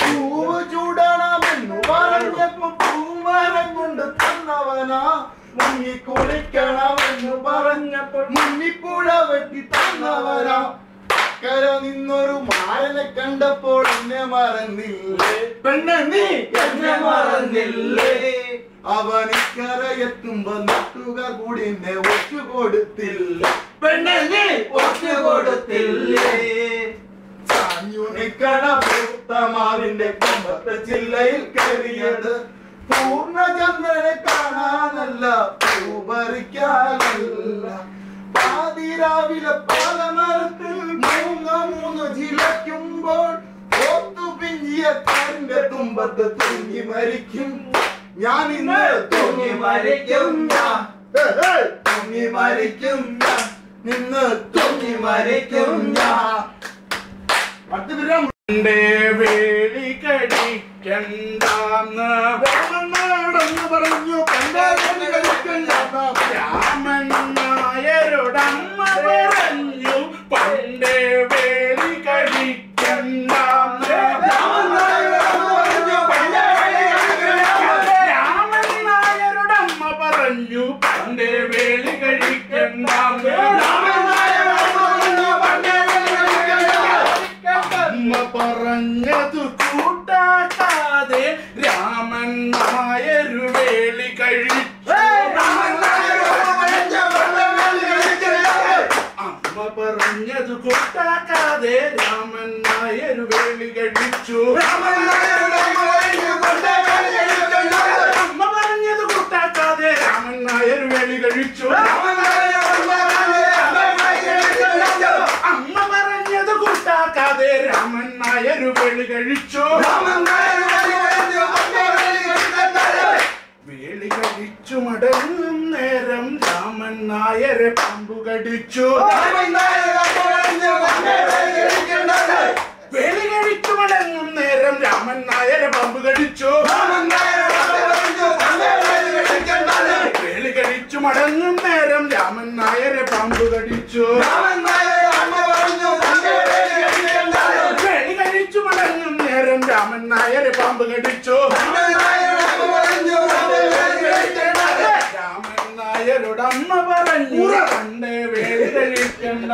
പൂവ് ചൂടണമെന്നു പറഞ്ഞപ്പോ പൂമരം കൊണ്ട് തന്നവനാ. മുങ്ങി കുളിക്കണമെന്നു പറഞ്ഞപ്പോൾ മുന്നിപ്പുഴ വെട്ടി തന്നവനാ. കര നിന്നൊരു മാരനെ കണ്ടപ്പോൾ എന്നെ മറന്നില്ലേ പെണ്ണെ, നീ എന്നെ മറന്നില്ലേ? അവനിക്കരയെത്തുമ്പോ നാട്ടുകാർ കൂടി എന്നെ ഒറ്റ കൊടുത്തില്ല പെണ്ണെ, നീ ഒറ്റ കൊടുത്തില്ലേ? ചാഞ്ഞു നിക്കണ പൂത്തമാവിന്റെ കൊമ്പത്തെ ചില്ലയിൽ കയറിയത് പൂർണ്ണചന്ദ്രനെ കാണാനല്ല, പൂപറിക്കാനല്ല. പാതിരാവിലെ പാലമരത്തിൽ മൂന്ന് ചിലയ്ക്കുമ്പോൾ ഒത്തുപിഞ്ചിയ കറിന്റെ തുമ്പത്ത് തൂങ്ങി മരിക്കും ഞാൻ. ഇന്ന് തൂങ്ങി മരിക്കും ഞാൻ, തൂങ്ങി മരിക്കും ഞാൻ, നിന്ന് തൂങ്ങി മരിക്കും ഞാൻ. വേളി കഴിക്കണ്ടെന്ന് പറഞ്ഞു രാമൻ നായരോടമ്മ പറഞ്ഞു. പണ്ടേ വേളി കഴിക്കണ്ടെന്ന് രാമൻ നായരോടമ്മ പറഞ്ഞു. പണ്ടേ വേളി കഴിക്കണ്ടെന്ന് പറഞ്ഞതു കൂട്ടാക്കാതെ രാമൻ നായരു വേളി കഴിച്ചു. അമ്മ പറഞ്ഞതു കൂട്ടാക്കാതെ രാമൻ നായരു വേളി കഴിച്ചു. അമ്മ പറഞ്ഞത് കൂട്ടാക്കാതെ രാമൻ നായരു വേളി കഴിച്ചു. അമ്മ പറഞ്ഞത് കൂട്ടാക്കാതെ രാമൻ നായരു വേളി കഴിച്ചു. വേളി കഴിച്ചു മടങ്ങും നേരം രാമൻ നായരെ പാമ്പു കടിച്ചു. വേളി കഴിച്ചു മടങ്ങും നേരം രാമൻ നായരെ പാമ്പു കടിച്ചു. വേളി കഴിച്ചു മടങ്ങും നേരം രാമൻ നായരെ പാമ്പു കടിച്ചു. വേളി കഴിച്ചു മടങ്ങും നേരം രാമൻ നായരെ പാമ്പ് കടിച്ചു. രാമൻ നായരോടമ്മ പറഞ്ഞു പണ്ടേ വേളി കഴിക്കണ്ട.